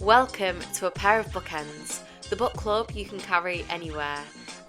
Welcome to A Pair of Bookends, the book club you can carry anywhere.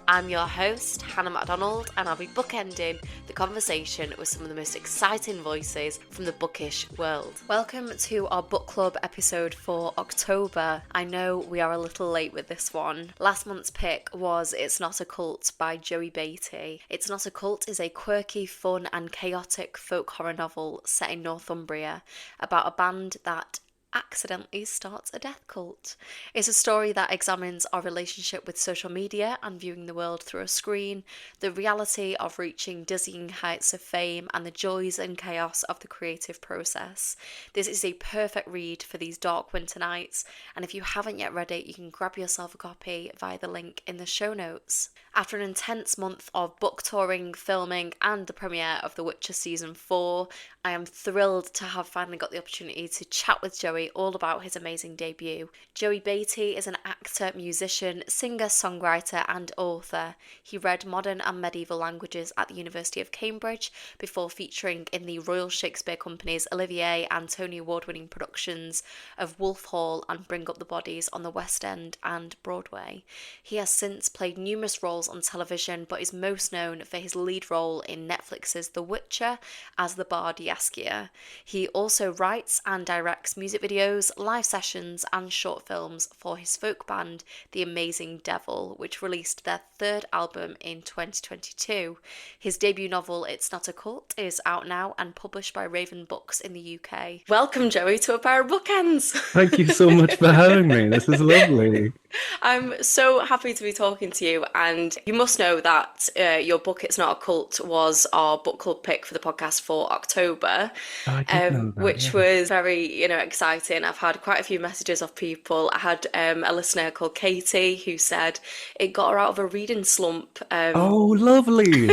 I'm your host, Hannah MacDonald, and I'll be bookending the conversation with some of the most exciting voices from the bookish world. Welcome to our book club episode for October. I know we are a little late with this one. Last month's pick was It's Not a Cult by Joey Batey. It's Not a Cult is a quirky, fun and chaotic folk horror novel set in Northumbria about a band that accidentally starts a death cult. It's a story that examines our relationship with social media and viewing the world through a screen, the reality of reaching dizzying heights of fame, and the joys and chaos of the creative process. This is a perfect read for these dark winter nights, and if you haven't yet read it, you can grab yourself a copy via the link in the show notes. After an intense month of book touring, filming, and the premiere of The Witcher Season 4, I am thrilled to have finally got the opportunity to chat with Joey all about his amazing debut. Joey Batey is an actor, musician, singer, songwriter, and author. He read modern and medieval languages at the University of Cambridge before featuring in the Royal Shakespeare Company's Olivier and Tony Award-winning productions of Wolf Hall and Bring Up the Bodies on the West End and Broadway. He has since played numerous roles on television, but is most known for his lead role in Netflix's The Witcher as the Bard Jaskier. He also writes and directs music videos, live sessions, and short films for his folk band, The Amazing Devil, which released their third album in 2022. His debut novel, It's Not a Cult, is out now and published by Raven Books in the UK. Welcome, Joey, to A Pair of Bookends. Thank you so much for having me. This is lovely. I'm so happy to be talking to you, and you must know that your book It's Not a Cult was our book club pick for the podcast for October, Oh, I did know that, which yeah. was very, exciting. I've had quite a few messages of people. I had a listener called Katie who said it got her out of a reading slump. Oh, lovely.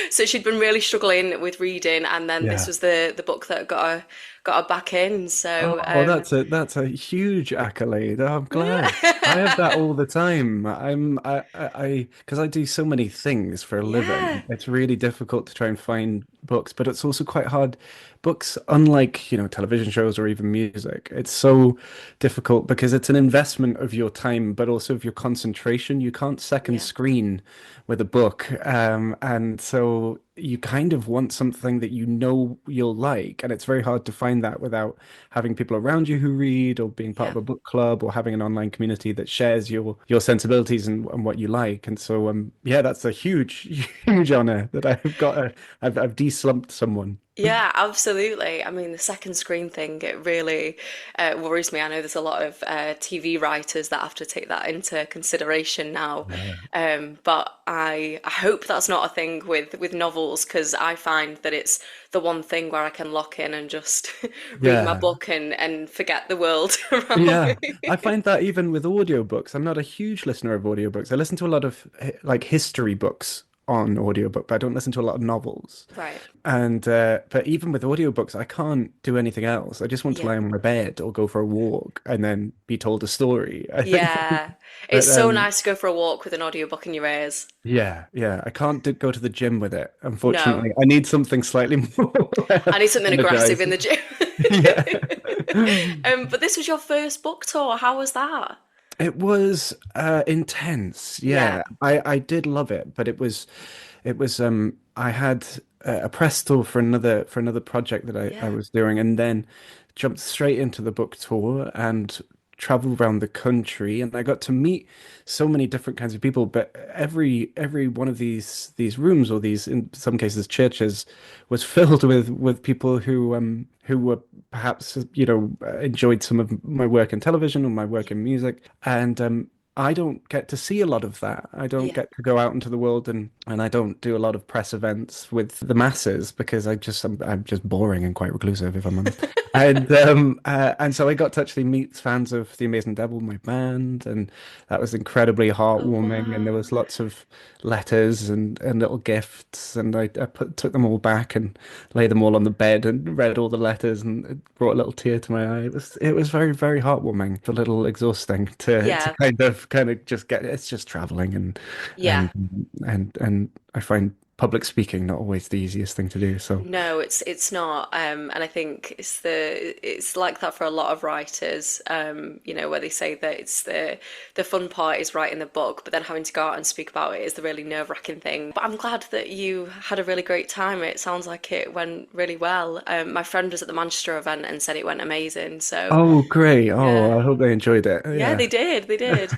So she'd been really struggling with reading, and then this Yeah. was the book that got her back in. So Oh, that's a huge accolade. Oh, I'm glad. I have that all the time. Because I do so many things for a yeah, living. It's really difficult to try and find books, but it's also quite hard. Books, unlike, television shows or even music, it's so difficult because it's an investment of your time, but also of your concentration. You can't second yeah, screen with a book. And so you kind of want something that you know you'll like. And it's very hard to find that without having people around you who read or being part yeah. of a book club or having an online community that shares your sensibilities and what you like. And so yeah, that's a huge, huge honor that I've de-slumped someone. Yeah, absolutely. I mean, the second screen thing, it really worries me. I know there's a lot of TV writers that have to take that into consideration now. Yeah. But I hope that's not a thing with novels, because I find that it's the one thing where I can lock in and just read my Yeah. book and forget the world around Yeah, me. I find that even with audiobooks, I'm not a huge listener of audiobooks. I listen to a lot of like history books on audiobook, but I don't listen to a lot of novels. Right. And but even with audiobooks, I can't do anything else. I just want to Yeah. lie on my bed or go for a walk and then be told a story. I think Yeah. It's but so nice to go for a walk with an audiobook in your ears. yeah, yeah, I can't go to the gym with it. No. Unfortunately, I need something slightly more I need something aggressive in the energizing. gym. Yeah. But this was your first book tour. How was that? It was intense. Yeah, Yeah. I did love it, but it was I had a press tour for another project that I yeah, was doing and then jumped straight into the book tour and traveled around the country and I got to meet so many different kinds of people, but every one of these rooms or these in some cases churches was filled with people who were perhaps enjoyed some of my work in television or my work in music and I don't get to see a lot of that. I don't yeah. get to go out into the world and I don't do a lot of press events with the masses because I'm just boring and quite reclusive if I'm honest. And so I got to actually meet fans of The Amazing Devil, my band, and that was incredibly Oh heartwarming. And there wow. was lots of letters and little gifts, and took them all back and laid them all on the bed and read all the letters, and it brought a little tear to my eye. It was very very heartwarming, a little exhausting to Yeah, kind of just get. It's just traveling yeah. and I find public speaking not always the easiest thing to do. So, No, it's not, and I think it's like that for a lot of writers. Where they say that it's the fun part is writing the book, but then having to go out and speak about it is the really nerve-wracking thing. But I'm glad that you had a really great time. It sounds like it went really well. My friend was at the Manchester event and said it went amazing. So oh, great. Oh, yeah. I hope they enjoyed it. Yeah, Yeah. they did. They did.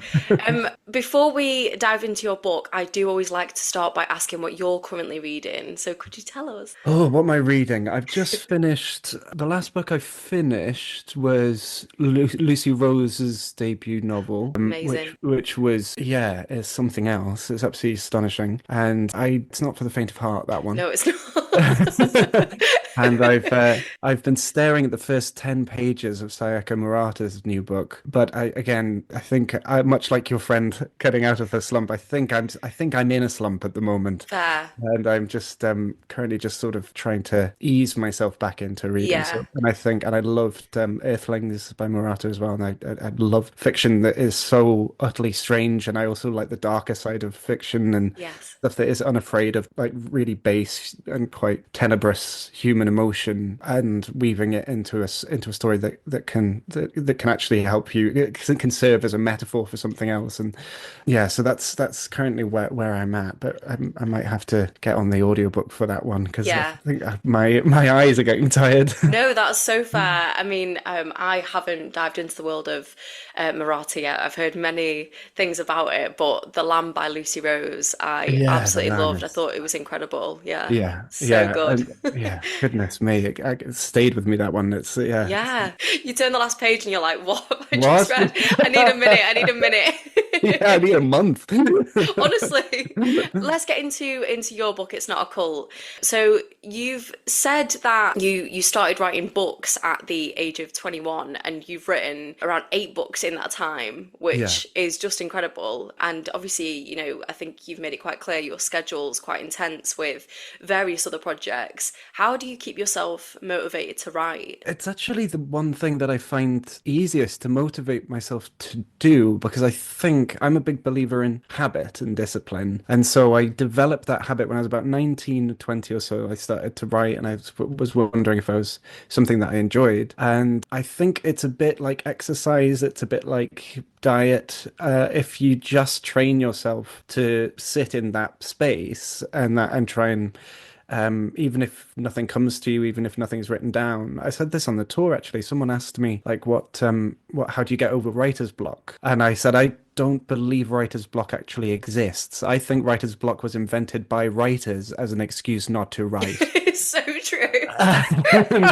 Before we dive into your book, I do always like to start by asking what you're currently reading. So could you tell us? Oh, what am I reading? I've just finished. The last book I finished was Lucy Rose's debut novel, Amazing. which was, yeah, is something else. It's absolutely astonishing, and it's not for the faint of heart, that one. No, it's not. And I've been staring at the first 10 pages of Sayaka Murata's new book. But I think much like your friend getting out of her slump, I think I'm in a slump at the moment. Fair. And I'm just currently just sort of trying to ease myself back into reading. Yeah. So, and I loved Earthlings by Murata as well. And I love fiction that is so utterly strange. And I also like the darker side of fiction and Yes. stuff that is unafraid of like really base and quite tenebrous human emotion and weaving it into a story that can actually help you. It can serve as a metaphor for something else. And yeah, so that's currently where I'm at. But I might have to get on the audiobook for that one because I Yeah. think my eyes are getting tired. No, that's so fair. I mean, I haven't dived into the world of Marathi yet. I've heard many things about it, but The Lamb by Lucy Rose, I Yeah, the absolutely lamb loved. I is. thought it was incredible. Yeah, Yeah, so yeah, good. and yeah. Goodness me, it stayed with me that one. It's yeah. Yeah, you turn the last page and you're like, what have I just What? read? I need a minute. I need a Yeah, I minute. need a month. Honestly, let's get into your book. It's not a cult. So you've said that you started writing books at the age of 21, and you've written around 8 books in that time, Yeah. which is just incredible. And obviously, I think you've made it quite clear your schedule's quite intense with various other projects. How do you keep yourself motivated to write? It's actually the one thing that I find easiest to motivate myself to do because I think I'm a big believer in habit and discipline. And so I developed that habit when I was about 19, 20 or so. I started to write and I was wondering if I was something that I enjoyed. And I think it's a bit like exercise, it's a bit like diet. If you just train yourself to sit in that space and try and even if nothing comes to you, even if nothing's written down. I said this on the tour actually. Someone asked me like how do you get over writer's block? And I said I don't believe writer's block actually exists. I think writer's block was invented by writers as an excuse not to write. It's so true. And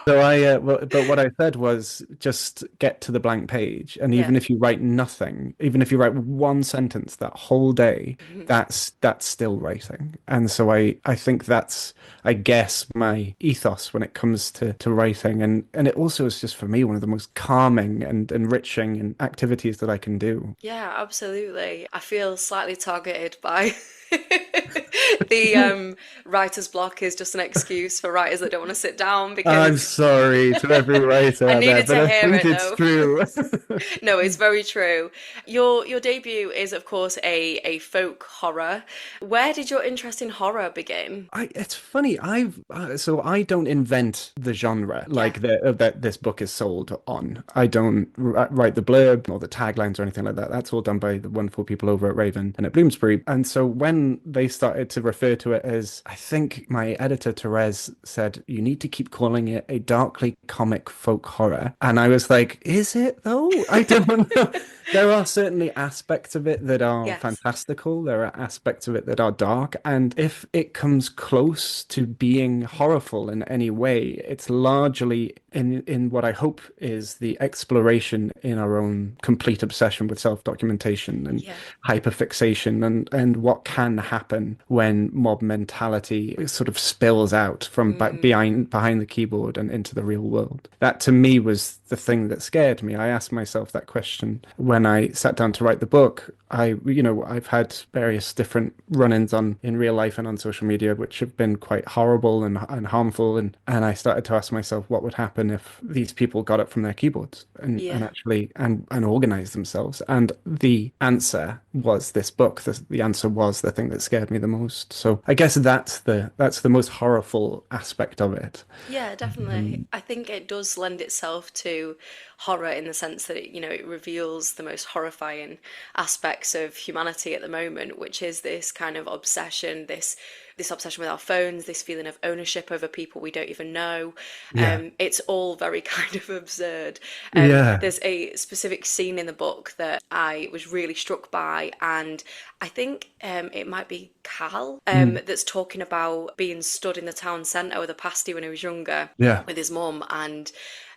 so but what I said was just get to the blank page, and Yeah. even if you write nothing, even if you write one sentence that whole day, that's still writing. And so I think that's, I guess, my ethos when it comes to writing, and it also is just for me one of the most calming and enriching and activities that I can do. Yeah, absolutely. I feel slightly targeted by the writer's block is just an excuse for writers that don't want to sit down I'm because sorry to every writer I out there, needed but to I hear think it it's though. true. No, it's very true. Your debut is of course a folk horror. Where did your interest in horror begin? It's funny. So I don't invent the genre Yeah. like that this book is sold on. I don't write the blurb or the taglines or anything like that. That's all done by the wonderful people over at Raven and at Bloomsbury. And so when they started to refer to it as, I think my editor Therese said, you need to keep calling it a darkly comic folk horror. And I was like, is it though? I don't know. There are certainly aspects of it that are Yes. fantastical. There are aspects of it that are dark. And if it comes close to being horrible in any way, it's largely in what I hope is the exploration in our own complete obsession with self-documentation and Yeah. hyperfixation and what can happen when mob mentality sort of spills out from behind the keyboard and into the real world. That to me was the thing that scared me. I asked myself that question when I sat down to write the book. I've had various different run-ins on in real life and on social media, which have been quite horrible and harmful. And I started to ask myself what would happen if these people got up from their keyboards and Yeah. actually and organized themselves. And the answer was this book. The answer was the thing that scared me the most. So I guess that's the most horrible aspect of it. Yeah, definitely. Um, I think it does lend itself to horror in the sense that it reveals the most horrifying aspects of humanity at the moment, which is this kind of obsession, this obsession with our phones, this feeling of ownership over people we don't even know. yeah. It's all very kind of absurd. Yeah. There's a specific scene in the book that I was really struck by, and I think it might be Cal Mm. that's talking about being stood in the town centre with a pasty when he was younger Yeah. with his mum, and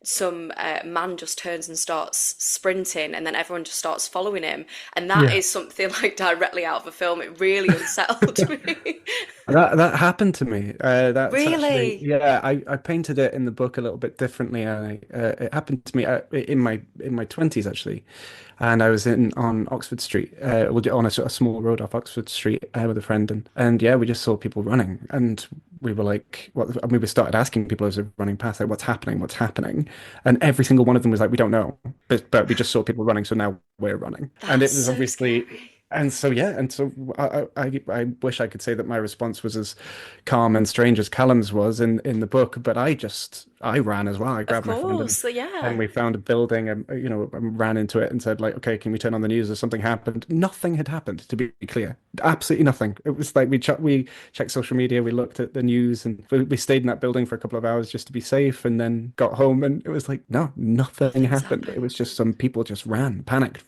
some man just turns and starts sprinting, and then everyone just starts following him. And that Yeah. is something like directly out of a film. It really unsettled me. That happened to me. That's actually, Really? yeah. I painted it in the book a little bit differently, and it happened to me in my 20s actually, and I was in on Oxford Street, on a sort of small road off Oxford Street with a friend, and yeah, we just saw people running, and we were like, what? And we started asking people as they're running past, like, what's happening? What's happening? And every single one of them was like, we don't know, but we just saw people running, so now we're running, and That's it was so obviously. scary. And so yeah, and so I wish I could say that my response was as calm and strange as Callum's was in the book, but I ran as well. I Of grabbed my friend course, and yeah. we found a building and ran into it and said like, okay, can we turn on the news? Or something happened. Nothing had happened, to be clear. Absolutely nothing. It was like we checked social media, we looked at the news, and we stayed in that building for a couple of hours just to be safe, and then got home and it was like, no, nothing Nothing's happened. It was happened. just some people just ran, panicked,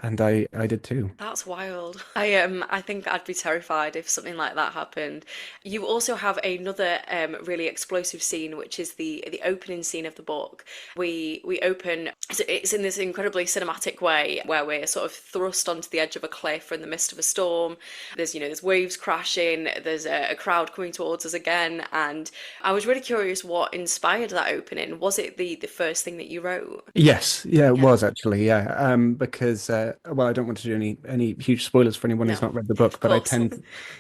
and I did too. That's wild. I think I'd be terrified if something like that happened. You also have another really explosive scene, which is the opening scene of the book. We open. So it's in this incredibly cinematic way where we're sort of thrust onto the edge of a cliff in the midst of a storm. There's waves crashing. There's a crowd coming towards us again, and I was really curious what inspired that opening. Was it the first thing that you wrote? Yes, yeah, it Yeah. was actually, yeah. Because well, I don't want to do any huge spoilers for anyone who's No. not read the Of book, but course.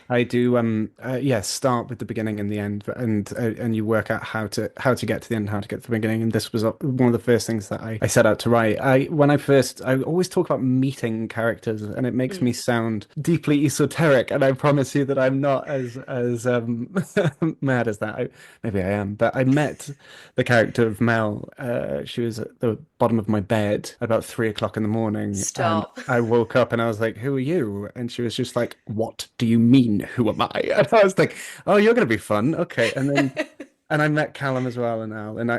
I do, yeah, start with the beginning and the end, and you work out how to get to the end, how to get to the beginning, and this was one of the first things that I set out to write. I always talk about meeting characters, and it makes me Mm. sound deeply esoteric, and I promise you that I'm not as mad as that. Maybe I am, but I met the character of Mel. She was at the bottom of my bed about 3 o'clock in the morning, and Stop. I woke up and I was like, "Who are you?" And she was just like, "What do you mean, who am I?" And I was like, "Oh, you're gonna be fun, okay." And I met Callum as well and Al, and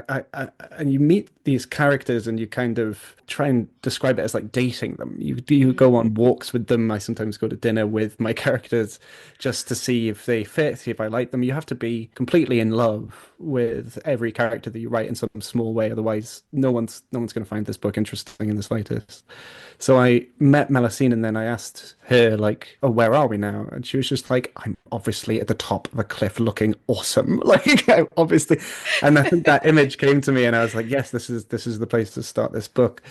and you meet these characters and you kind of try and describe it as like dating them. You go Mm. on walks with them. I sometimes go to dinner with my characters just to see if they fit, see if I like them. You have to be completely in love with every character that you write in some small way, otherwise no one's going to find this book interesting in the slightest. So I met Melusine and then I asked her like, "Oh, where are we now?" And she was just like, "I'm obviously at the top of a cliff looking awesome." Like obviously. And I think that image came to me and I was like, "Yes, this is the place to start this book."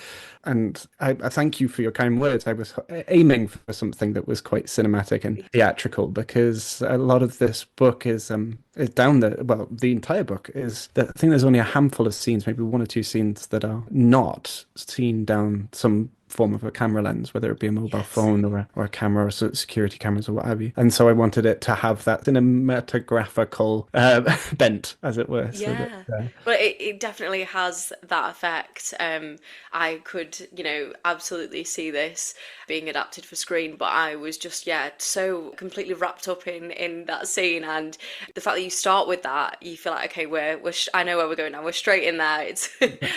And I thank you for your kind words. I was aiming for something that was quite cinematic and theatrical because a lot of this book is down the well, the entire book is that I think there's only a handful of scenes, maybe one or two scenes that are not seen down some form of a camera lens, whether it be a mobile Yes. phone or a camera or security cameras or what have you. And so I wanted it to have that cinematographical bent, as it were. So that Yeah. Well, it definitely has that effect. I could, absolutely see this being adapted for screen, but I was just, yeah, so completely wrapped up in that scene, and the fact that you start with that, you feel like, okay, I know where we're going now. We're straight in there. It's,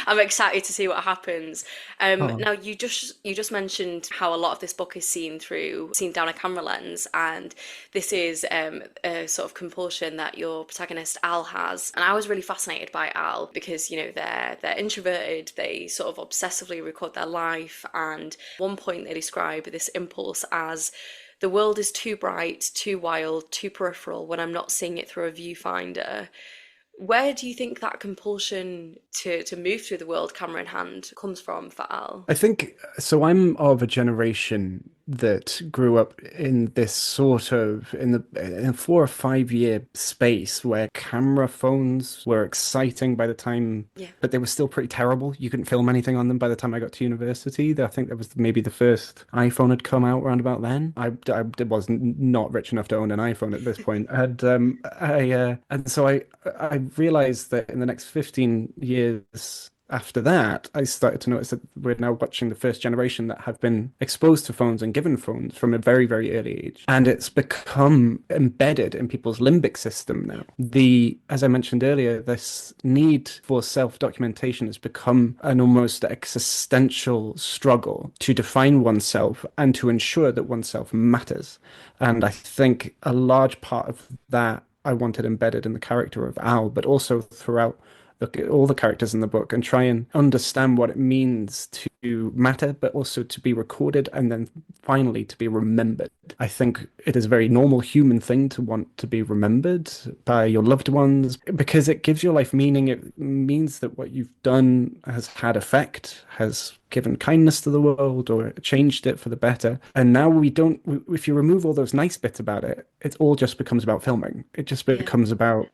I'm excited to see what happens. oh, Now you just mentioned how a lot of this book is seen down a camera lens, and this is a sort of compulsion that your protagonist Al has. And I was really fascinated by Al because they're introverted, they sort of obsessively record their life, and at one point they describe this impulse as the world is too bright, too wild, too peripheral when I'm not seeing it through a viewfinder. Where do you think that compulsion to move through the world camera in hand comes from for Al? I think so. I'm of a generation that grew up in this sort of in a 4 or 5 year space where camera phones were exciting by the time, Yeah. but they were still pretty terrible. You couldn't film anything on them by the time I got to university. I think that was maybe the first iPhone had come out around about then. I was not rich enough to own an iPhone at this point. And so I realized that in the next 15 years after that, I started to notice that we're now watching the first generation that have been exposed to phones and given phones from a very, very early age. And it's become embedded in people's limbic system now. As I mentioned earlier, this need for self-documentation has become an almost existential struggle to define oneself and to ensure that oneself matters. And I think a large part of that I wanted embedded in the character of Al, but also throughout look at all the characters in the book and try and understand what it means to matter, but also to be recorded and then finally to be remembered. I think it is a very normal human thing to want to be remembered by your loved ones because it gives your life meaning. It means that what you've done has had effect, has given kindness to the world or changed it for the better. And now we don't, if you remove all those nice bits about it, it all just becomes about filming. It just Yeah. becomes about,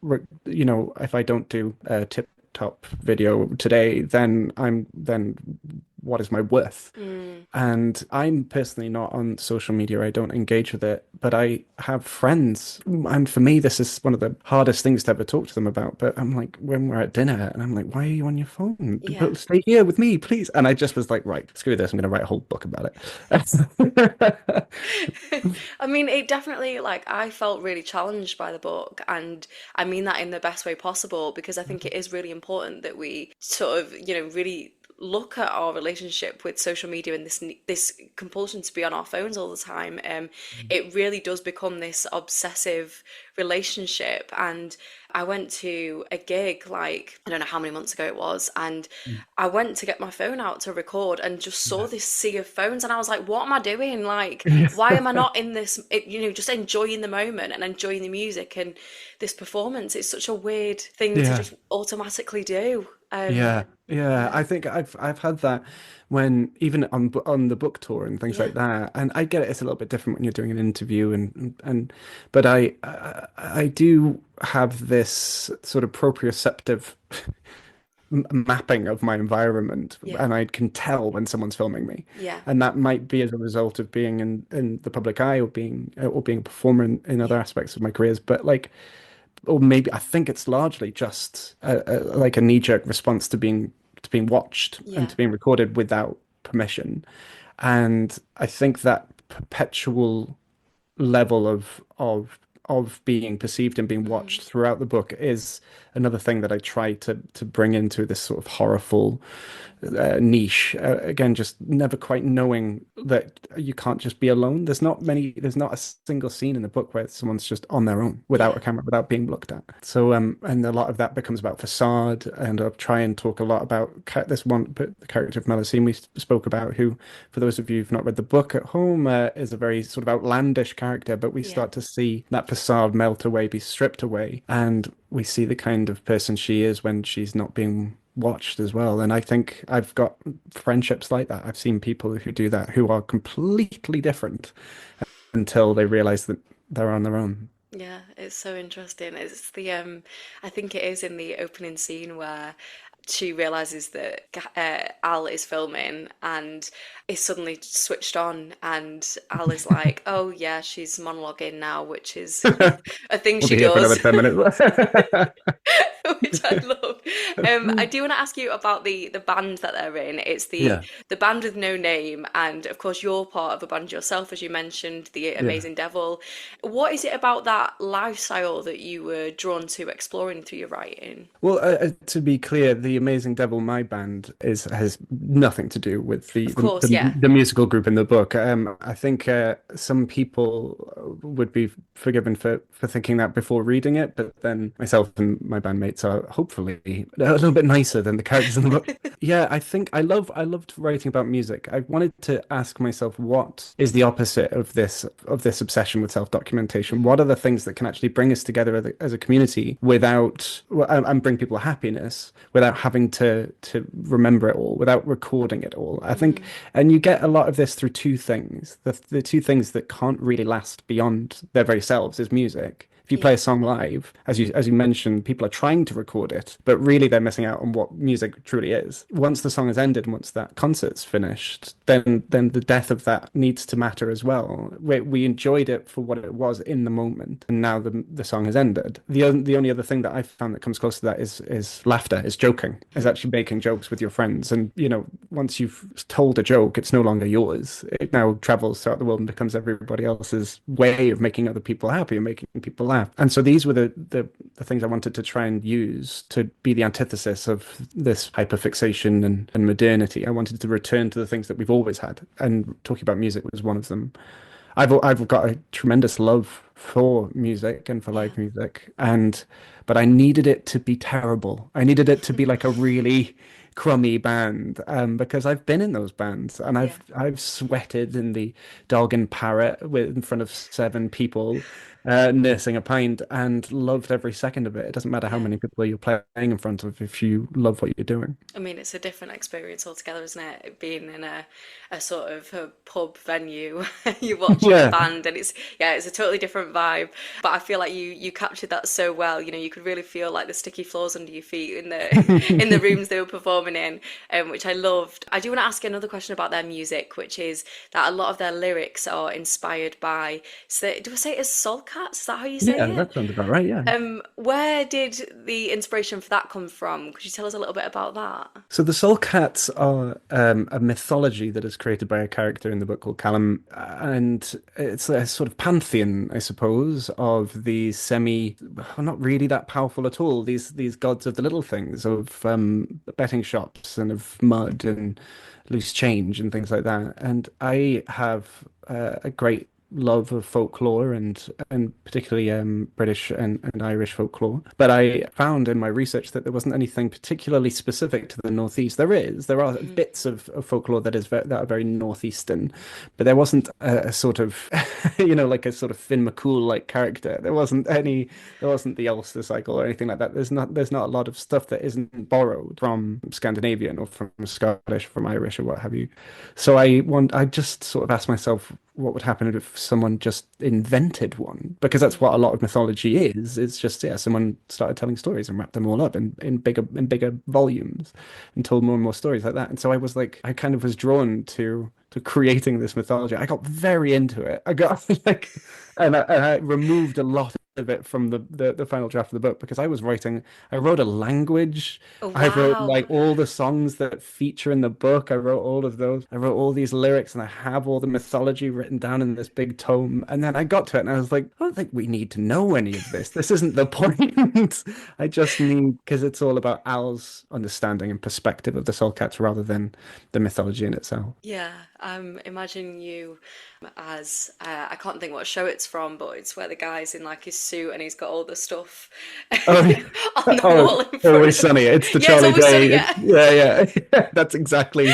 if I don't do a tip top video today, then what is my worth? Mm, And I'm personally not on social media. I don't engage with it, but I have friends. And for me, this is one of the hardest things to ever talk to them about. But I'm like, when we're at dinner, and I'm like, why are you on your phone? yeah. Stay here with me, please. And I just was like, right, screw this. I'm going to write a whole book about it. I mean, it definitely, like, I felt really challenged by the book, and I mean that in the best way possible because I think it is really important that we sort of, really look at our relationship with social media and this compulsion to be on our phones all the time. It really does become this obsessive relationship. And I went to a gig, like, I don't know how many months ago it was, and I went to get my phone out to record and just saw Yeah. this sea of phones, and I was like, what am I doing? Like, Yeah. why am I not in this, just enjoying the moment and enjoying the music and this performance? It's such a weird thing to Yeah. just automatically do. Yeah, yeah. Yeah, I think I've had that when even on the book tour and things yeah, like that. And I get it, it's a little bit different when you're doing an interview and but I do have this sort of proprioceptive mapping of my environment, yeah, and I can tell when someone's filming me. yeah, And that might be as a result of being in the public eye or being a performer in other yeah, aspects of my careers. But like or maybe I think it's largely just like a knee-jerk response to being watched and yeah. to being recorded without permission. And I think that perpetual level of being perceived and being Mm, watched throughout the book is another thing that I try to bring into this sort of horrorful niche. Again, just never quite knowing that you can't just be alone. There's not a single scene in the book where someone's just on their own without yeah, a camera, without being looked at. So, and a lot of that becomes about facade. And I'll try and talk a lot about this one, but the character of Melusine we spoke about, who, for those of you who've not read the book at home, is a very sort of outlandish character, but we yeah. start to see that facade melt away, be stripped away, and we see the kind of person she is when she's not being watched as well. And I think I've got friendships like that. I've seen people who do that who are completely different until they realize that they're on their own. Yeah, it's so interesting. It's the I think it is in the opening scene where she realizes that Al is filming and is suddenly switched on, and Al is like, "Oh yeah, she's monologuing now," which is a thing We'll she be here for another does. 10 minutes. Which I love. I do want to ask you about the band that they're in. It's Yeah, the band with no name, and of course you're part of a band yourself, as you mentioned, the yeah. Amazing Devil. What is it about that lifestyle that you were drawn to exploring through your writing? Well, to be clear, the Amazing Devil, my band, is has nothing to do with Of course, yeah, the musical group in the book. I think some people would be forgiven for thinking that before reading it, but then myself and my bandmates characters are hopefully a little bit nicer than the characters in the book. Yeah, I think I loved writing about music. I wanted to ask myself what is the opposite of this obsession with self-documentation? What are the things that can actually bring us together as a community without and bring people happiness without having to remember it all, without recording it all? I think, and you get a lot of this through two things. The two things that can't really last beyond their very selves is music. If you play Yeah. a song live, as you mentioned, people are trying to record it, but really they're missing out on what music truly is. Once the song is ended, and once that concert's finished, then the death of that needs to matter as well. We enjoyed it for what it was in the moment, and now the song has ended. The only other thing that I found that comes close to that is laughter, is joking, is actually making jokes with your friends. And once you've told a joke, it's no longer yours. It now travels throughout the world and becomes everybody else's way of making other people happy and making people laugh. And so these were the things I wanted to try and use to be the antithesis of this hyperfixation and modernity. I wanted to return to the things that we've always had, and talking about music was one of them. I've got a tremendous love for music and for Yeah. live music, and but I needed it to be terrible. I needed it to be like a really crummy band, because I've been in those bands and Yeah. I've sweated in the Dog and Parrot in front of seven people, nursing a pint, and loved every second of it. It doesn't matter how Yeah. many people you're playing in front of if you love what you're doing. I mean, it's a different experience altogether, isn't it? Being in a sort of a pub venue, you're watching a Yeah. band, and it's a totally different vibe. But I feel like you captured that so well. You could really feel like the sticky floors under your feet in the in the rooms they were performing in, which I loved. I do want to ask another question about their music, which is that a lot of their lyrics are inspired by. So, do I say it as soul cats? Is that how you say Yeah, it? that sounds about right. Yeah. Where did the inspiration for that come from? Could you tell us a little bit about that? So the Soul Cats are a mythology that is created by a character in the book called Callum, and it's a sort of pantheon, I suppose, of these well, not really that powerful at all. These gods of the little things, of betting shops and of mud and loose change and things like that. And I have a great love of folklore and particularly British and Irish folklore. But I found in my research that there wasn't anything particularly specific to the Northeast. There are bits of folklore that are very northeastern, but there wasn't a sort of like a sort of Finn McCool like character. There wasn't the Ulster cycle or anything like that. There's not a lot of stuff that isn't borrowed from Scandinavian or from Scottish, from Irish or what have you. So I just sort of asked myself what would happen if someone just invented one, because that's what a lot of mythology is. It's just, yeah, someone started telling stories and wrapped them all up in bigger volumes and told more and more stories like that. And so I was like, I kind of was drawn to creating this mythology. I got very into it. I got like, and I removed a lot of it from the final draft of the book, because I wrote a language. Oh, I wrote wow. like all the songs that feature in the book. I wrote all of those. I wrote all these lyrics, and I have all the mythology written down in this big tome. And then I got to it and I was like, I don't think we need to know any of this. This isn't the point. I just need, because it's all about Al's understanding and perspective of the Soul Cats rather than the mythology in itself. Yeah, imagine you as I can't think what show it's from, but it's where the guy's in like his suit and he's got all the stuff Oh, on the oh, wall in front Always of him. Sunny. It's the Yeah, it's Charlie always sunny. Day. Yeah. Yeah. That's exactly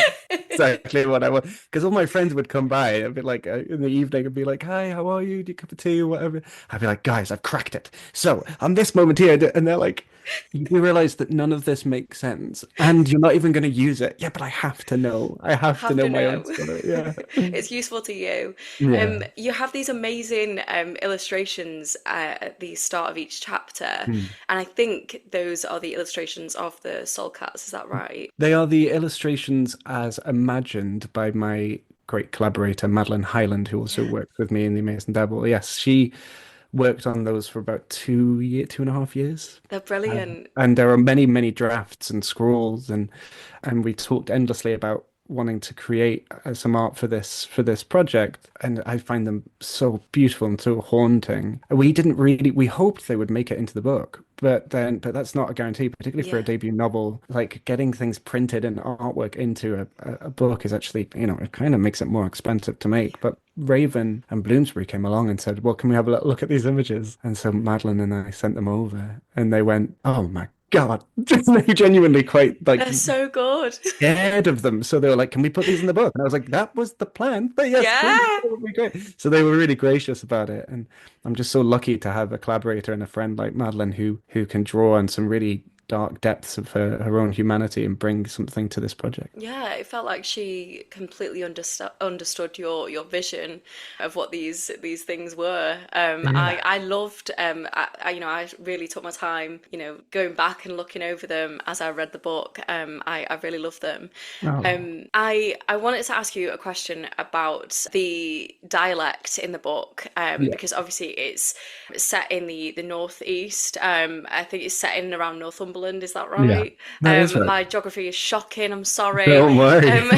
what I want. Because all my friends would come by. I'd be like, in the evening, I'd be like, "Hi, how are you? Do you cup of tea or whatever?" I'd be like, "Guys, I've cracked it. So on this moment here," and they're like, "You do realize that none of this makes sense, and you're not even going to use it." Yeah, but I have to know. I have to Have know to my know. own story. Yeah. It's useful to you. Yeah. You have these amazing illustrations at the start of each chapter, Hmm. and I think those are the illustrations of the soul cats. Is that right? They are the illustrations as imagined by my great collaborator, Madeline Hyland, who also Yeah, worked with me in The Amazing Devil. Yes, she worked on those for about 2.5 years. they're Uh, brilliant. and there are many drafts and scrawls, and we talked endlessly about wanting to create some art for this project, and I find them so beautiful and so haunting. We hoped they would make it into the book, but that's not a guarantee, particularly for a Yeah. debut novel. Like getting things printed and artwork into a book is actually, it kind of makes it more expensive to make. But Raven and Bloomsbury came along and said, "Well, can we have a little look at these images?" And so Madeline and I sent them over, and they went, "Oh my God, they genuinely quite like They're so good. scared of them. So they were like, "Can we put these in the book?" And I was like, "That was the plan." But yes, please, Yeah. that would be great. So they were really gracious about it, and I'm just so lucky to have a collaborator and a friend like Madeline who can draw on some really dark depths of her own humanity and bring something to this project. Yeah, it felt like she completely understood your vision of what these things were. Yeah. I loved I really took my time, going back and looking over them as I read the book. I really loved them. Oh, I wanted to ask you a question about the dialect in the book, yeah. because obviously it's set in the northeast. I think it's set in and around Northumberland. Is that Yeah. right? That is right. My geography is shocking. I'm sorry, Don't worry. um,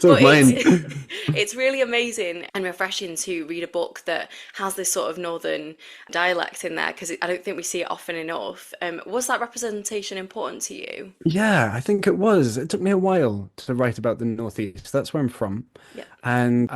So is but it's mine. it's really amazing and refreshing to read a book that has this sort of northern dialect in there because I don't think we see it often enough. Was that representation important to you? Yeah, I think it was. It took me a while to write about the Northeast. That's where I'm from. Yeah. And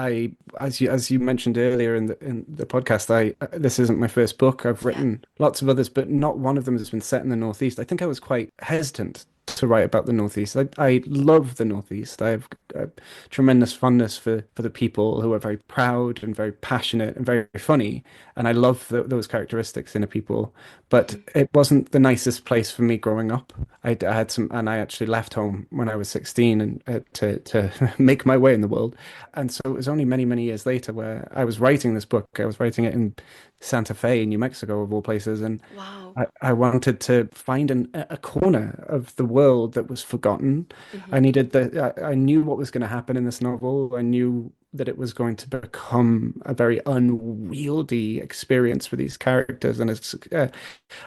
as you mentioned earlier in the podcast, this isn't my first book. I've Yeah. written lots of others, but not one of them has been set in the Northeast. I think I was quite hesitant to write about the Northeast. I love the Northeast. I have a tremendous fondness for the people who are very proud and very passionate and very funny, and I love those characteristics in a people. But Mhm. it wasn't the nicest place for me growing up. I had some, and I actually left home when I was 16 and to make my way in the world. And so it was only many, many years later where I was writing this book. I was writing it in Santa Fe, New Mexico, of all places, and Wow. I wanted to find a corner of the world that was forgotten. Hmm. I knew what was going to happen in this novel. I knew that it was going to become a very unwieldy experience for these characters, and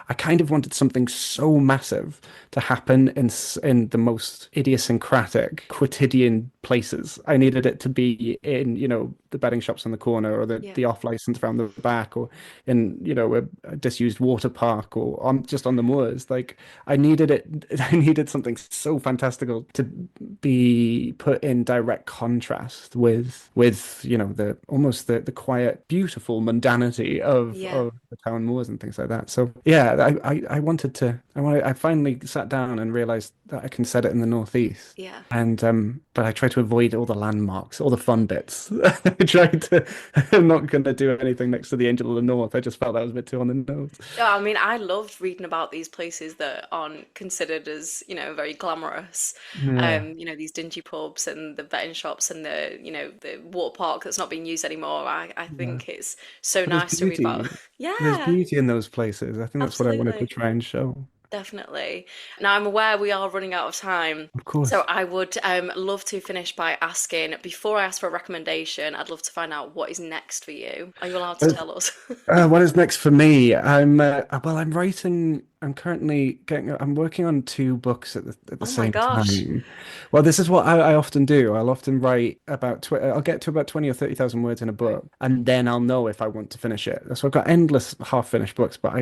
I kind of wanted something so massive to happen in the most idiosyncratic quotidian places. I needed it to be in, the betting shops on the corner or the Yeah. the off license around the back or in, a disused water park or on just on the moors. Like I needed it, I needed something so fantastical to be put in direct contrast with the almost the quiet, beautiful mundanity Yeah. of the town moors and things like that. So yeah, I finally sat down and realized that I can set it in the northeast. Yeah. And but I try to avoid all the landmarks, all the fun bits. I tried to. I'm not going to do anything next to the Angel of the North. I just felt that was a bit too on the nose. Yeah, I mean, I loved reading about these places that aren't considered as, very glamorous. Yeah, These dingy pubs and the betting shops and the water park that's not being used anymore. I yeah. think it's so But there's nice to read about. beauty. There's Yeah, beauty in those places. I think that's what I wanted to absolutely. try and show. Definitely. Now, I'm aware we are running out of time. Of So course. I would love to finish by asking, before I ask for a recommendation, I'd love to find out what is next for you. Are you allowed to tell us? What is next for me? I'm writing. I'm working on two books at the Oh my same gosh. time. Well, this is what I often do. I'll often write I'll get to about 20 or 30,000 words in a Right. book, and then I'll know if I want to finish it. So I've got endless half-finished books, but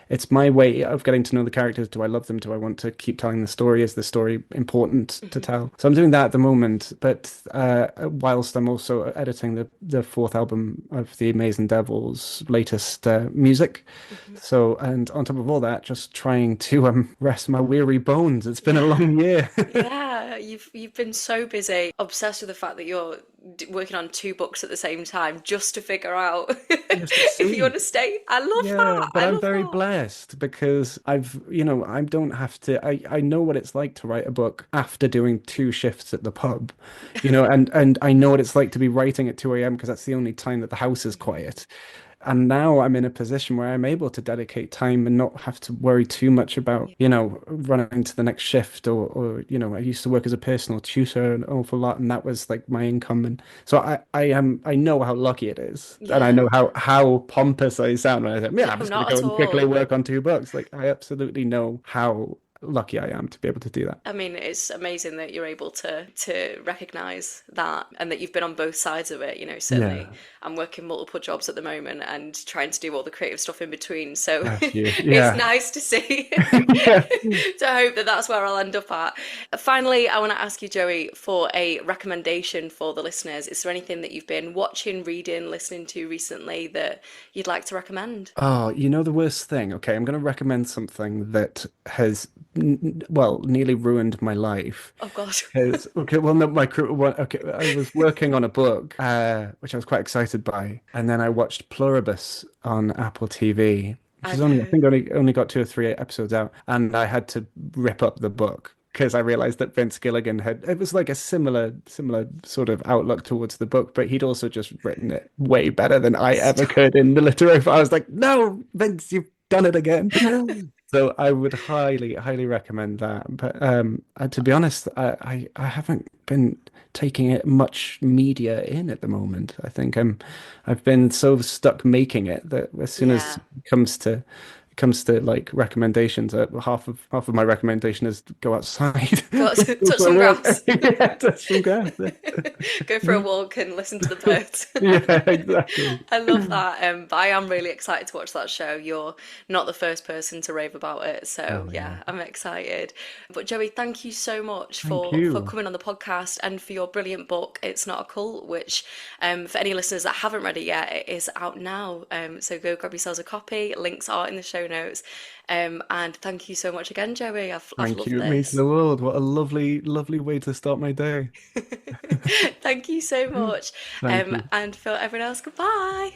it's my way of getting to know the characters. Do I love them? Do I want to keep telling the story? Is the story important to Mhm. tell? So I'm doing that at the moment, but whilst I'm also editing the fourth album of the Amazing Devils' latest music. Mhm. So, and on top of all that, just trying to rest my weary bones. It's been a Yeah. long year. Yeah, you've been so busy, obsessed with the fact that you're working on two books at the same time just to figure out Just to if you want see. to stay. I love Yeah, that. but I I'm love very that. blessed because I don't have to, I know what it's like to write a book after doing two shifts at the pub, and I know what it's like to be writing at 2 a.m. because that's the only time that the house is Mhm. quiet. And now I'm in a position where I'm able to dedicate time and not have to worry too much about, Yeah. running to the next shift I used to work as a personal tutor an awful lot and that was like my income. And so I know how lucky it is. And I Yeah. know how pompous I sound when I say, yeah, I'm No, just going not to go at and quickly all. work on two books. Like I absolutely know how lucky I am to be able to do that. I mean, it's amazing that you're able to recognize that and that you've been on both sides of it. You know, certainly Yeah. I'm working multiple jobs at the moment and trying to do all the creative stuff in between. So Bless you. it's Yeah. nice to see, Yeah. to hope that that's where I'll end up at. Finally, I want to ask you, Joey, for a recommendation for the listeners. Is there anything that you've been watching, reading, listening to recently that you'd like to recommend? Oh, you know the worst thing? Okay, I'm going to recommend something that has, well, nearly ruined my life. Oh God. Because, okay, well, no, my crew, well, okay, I was working on a book, which I was quite excited by, and then I watched Pluribus on Apple TV, which is I've only, I heard. think, only got 2 or 3 episodes out, and I had to rip up the book because I realized that Vince Gilligan had, it was like a similar sort of outlook towards the book, but he'd also just written it way better than I ever Stop. could in the literary. I was like, no, Vince, you've done it again. So I would highly recommend that. But to be honest, I haven't been taking it much media in at the moment. I've been so stuck making it that as soon as Yeah. it comes to like recommendations, half of my recommendation is go outside, Got to go touch for a some walk, grass. yeah, touch some grass. Go for a walk and listen to the birds. Yeah, exactly. I love that. But I am really excited to watch that show. You're not the first person to rave about it, so Oh yeah, yeah, I'm excited. But Joey, thank you so much thank for you. coming on the podcast and for your brilliant book. It's Not a Cult, which for any listeners that haven't read it yet, it is out now. So go grab yourselves a copy. Links are in the show notes. And thank you so much again, Joey. I've Thank loved you. It means this. the world. What a lovely way to start my day. Thank you so much. Thank you. And for everyone else, goodbye.